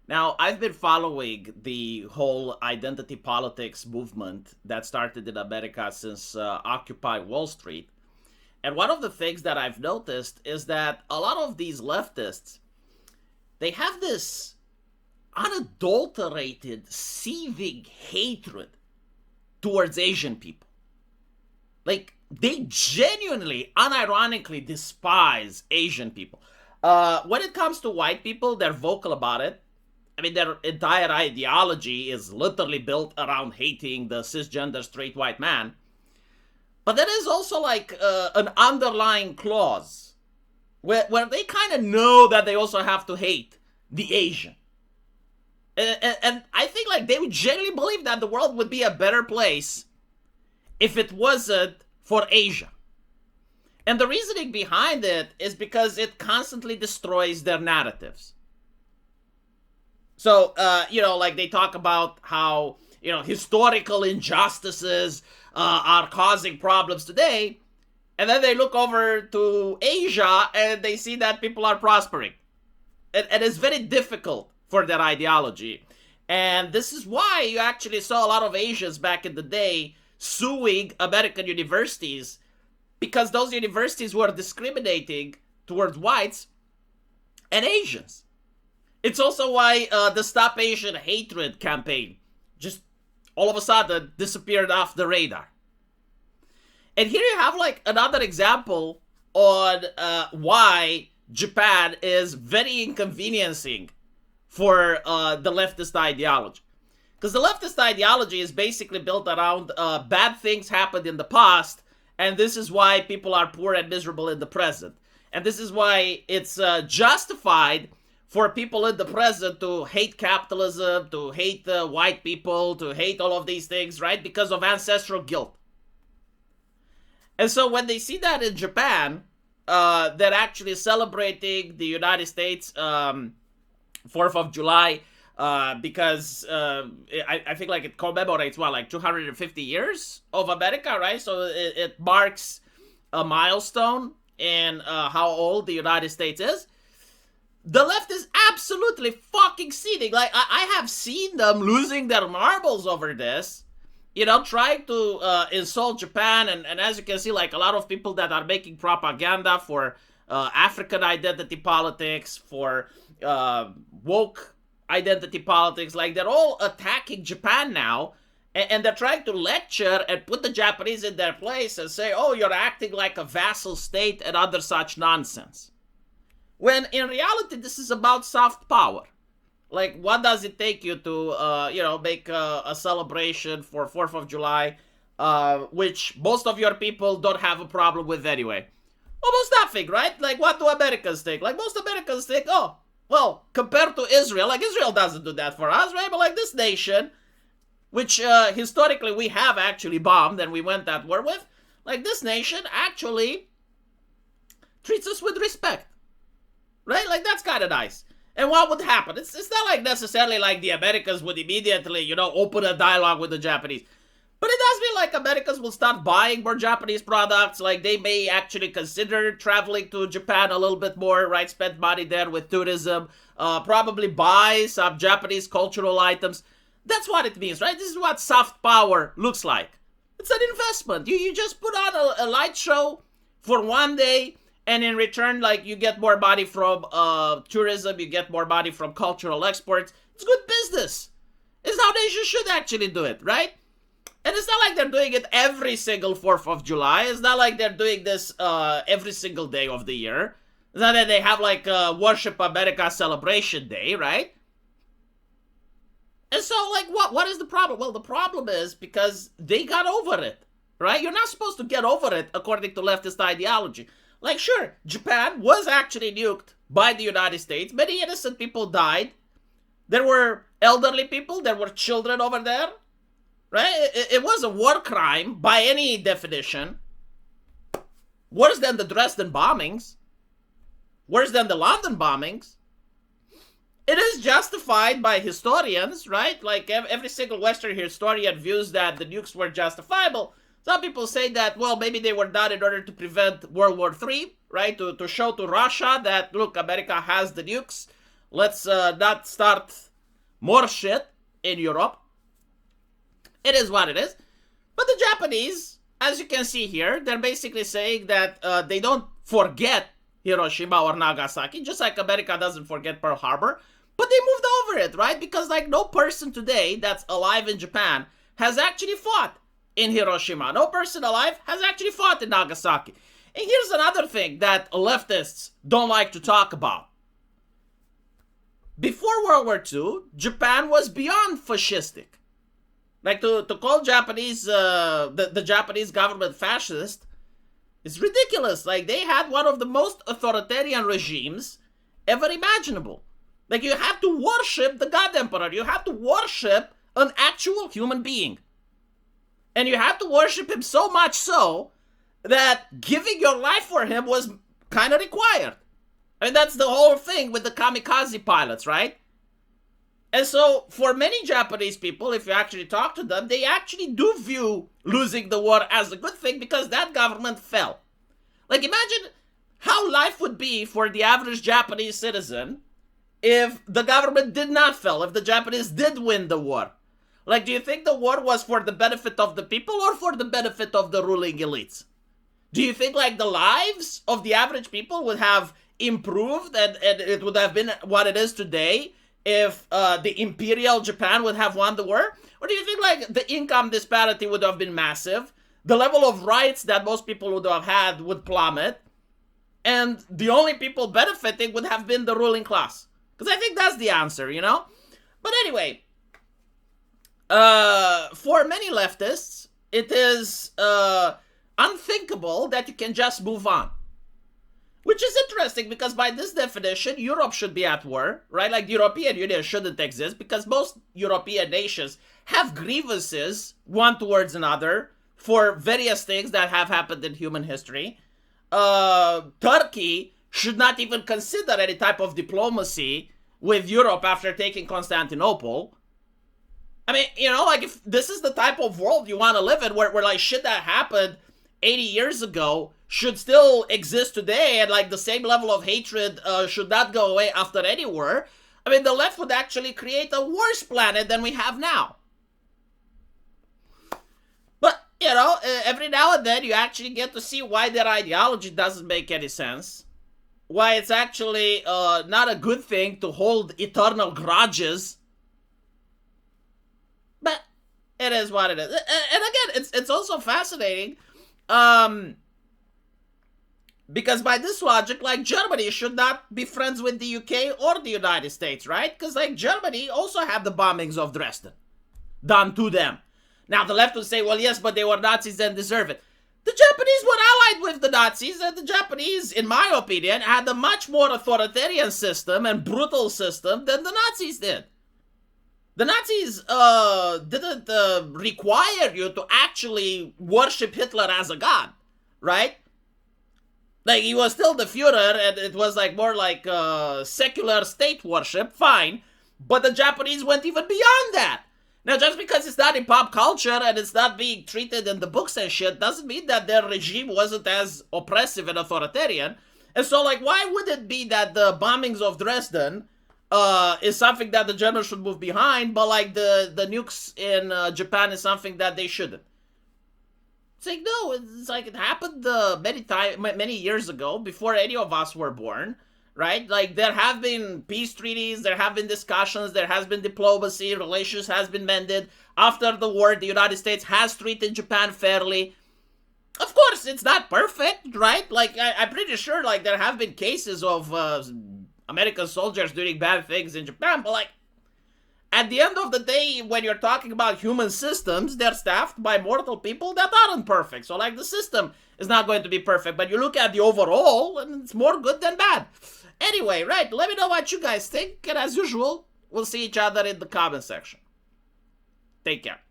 Now, I've been following the whole identity politics movement that started in America since Occupy Wall Street. And one of the things that I've noticed is that a lot of these leftists, they have this unadulterated, seething hatred towards Asian people. Like, they genuinely, unironically despise Asian people. When it comes to white people, they're vocal about it. I mean, their entire ideology is literally built around hating the cisgender straight white man. But there is also like an underlying clause where they kind of know that they also have to hate the Asian. And I think like they would genuinely believe that the world would be a better place if it wasn't for Asia. And the reasoning behind it is because it constantly destroys their narratives. So, like they talk about how, historical injustices are causing problems today. And then they look over to Asia and they see that people are prospering. And it's very difficult for their ideology. And this is why you actually saw a lot of Asians back in the day suing American universities, because those universities were discriminating towards whites and Asians. It's also why the Stop Asian Hatred campaign just all of a sudden disappeared off the radar. And here you have like another example on why Japan is very inconveniencing for the leftist ideology. Because the leftist ideology is basically built around bad things happened in the past, and this is why people are poor and miserable in the present. And this is why it's justified for people in the present to hate capitalism, to hate white people, to hate all of these things, right? Because of ancestral guilt. And so when they see that in Japan, they're actually celebrating the United States 4th of July because I think like it commemorates, like 250 years of America, right? So it marks a milestone in how old the United States is. The left is absolutely fucking seething. Like, I have seen them losing their marbles over this, trying to insult Japan. And as you can see, like, a lot of people that are making propaganda for African identity politics, for woke identity politics, like, they're all attacking Japan now. And they're trying to lecture and put the Japanese in their place and say, oh, you're acting like a vassal state and other such nonsense. When in reality, this is about soft power. Like, what does it take you to, make a celebration for 4th of July, which most of your people don't have a problem with anyway? Almost nothing, right? Like, what do Americans think? Like, most Americans think, oh, well, compared to Israel, like, Israel doesn't do that for us, right? But, like, this nation, which historically we have actually bombed and we went at war with, like, this nation actually treats us with respect. Right? Like, that's kind of nice. And what would happen? It's not like necessarily like the Americans would immediately, open a dialogue with the Japanese. But it does mean like Americans will start buying more Japanese products. Like, they may actually consider traveling to Japan a little bit more, right? Spend money there with tourism. Probably buy some Japanese cultural items. That's what it means, right? This is what soft power looks like. It's an investment. You just put on a light show for one day. And in return, like, you get more money from tourism, you get more money from cultural exports. It's good business. It's how nations should actually do it, right? And it's not like they're doing it every single 4th of July. It's not like they're doing this every single day of the year. It's not that they have like a Worship America celebration day, right? And so, like, what is the problem? Well, the problem is because they got over it, right? You're not supposed to get over it according to leftist ideology. Like, sure, Japan was actually nuked by the United States. Many innocent people died. There were elderly people. There were children over there. Right? It was a war crime by any definition. Worse than the Dresden bombings. Worse than the London bombings. It is justified by historians, right? Like, every single Western historian views that the nukes were justifiable. Some people say that, well, maybe they were done in order to prevent World War III, right? To show to Russia that, look, America has the nukes. Let's not start more shit in Europe. It is what it is. But the Japanese, as you can see here, they're basically saying that they don't forget Hiroshima or Nagasaki, just like America doesn't forget Pearl Harbor, but they moved over it, right? Because like no person today that's alive in Japan has actually fought in Hiroshima. No person alive has actually fought in Nagasaki. And here's another thing that leftists don't like to talk about. Before World War II, Japan was beyond fascistic. Like to call Japanese the Japanese government fascist is ridiculous. Like they had one of the most authoritarian regimes ever imaginable. Like you have to worship the God Emperor. You have to worship an actual human being. And you have to worship him so much so that giving your life for him was kind of required. I mean, that's the whole thing with the kamikaze pilots, right? And so, for many Japanese people, if you actually talk to them, they actually do view losing the war as a good thing because that government fell. Like, imagine how life would be for the average Japanese citizen if the government did not fail, if the Japanese did win the war. Like, do you think the war was for the benefit of the people or for the benefit of the ruling elites? Do you think, like, the lives of the average people would have improved and it would have been what it is today if the Imperial Japan would have won the war? Or do you think, like, the income disparity would have been massive? The level of rights that most people would have had would plummet. And the only people benefiting would have been the ruling class. Because I think that's the answer, you know? But anyway, for many leftists, it is unthinkable that you can just move on. Which is interesting because by this definition, Europe should be at war, right? Like the European Union shouldn't exist because most European nations have grievances one towards another for various things that have happened in human history. Turkey should not even consider any type of diplomacy with Europe after taking Constantinople. I mean, you know, like if this is the type of world you want to live in where like shit that happened 80 years ago should still exist today and like the same level of hatred should not go away after any war, I mean, the left would actually create a worse planet than we have now. But, you know, every now and then you actually get to see why their ideology doesn't make any sense. Why it's actually not a good thing to hold eternal grudges. But it is what it is. And again, it's also fascinating. Because by this logic, like, Germany should not be friends with the UK or the United States, right? Because, like, Germany also had the bombings of Dresden done to them. Now, the left will say, well, yes, but they were Nazis and deserve it. The Japanese were allied with the Nazis, and the Japanese, in my opinion, had a much more authoritarian system and brutal system than the Nazis did. The Nazis didn't require you to actually worship Hitler as a god, right? Like, he was still the Führer, and it was like more like secular state worship, fine. But the Japanese went even beyond that. Now, just because it's not in pop culture and it's not being treated in the books and shit, doesn't mean that their regime wasn't as oppressive and authoritarian. And so, like, why would it be that the bombings of Dresden is something that the Germans should move behind, but like the nukes in Japan is something that they shouldn't? It's like, no, it's like it happened many years ago, before any of us were born, right? Like, there have been peace treaties, there have been discussions, there has been diplomacy, relations has been mended. After the war, the United States has treated Japan fairly. Of course, it's not perfect, right? Like, I'm pretty sure, like, there have been cases of American soldiers doing bad things in Japan, but, like, at the end of the day, when you're talking about human systems, they're staffed by mortal people that aren't perfect. So, like, the system is not going to be perfect. But you look at the overall, and it's more good than bad. Anyway, right, let me know what you guys think. And as usual, we'll see each other in the comment section. Take care.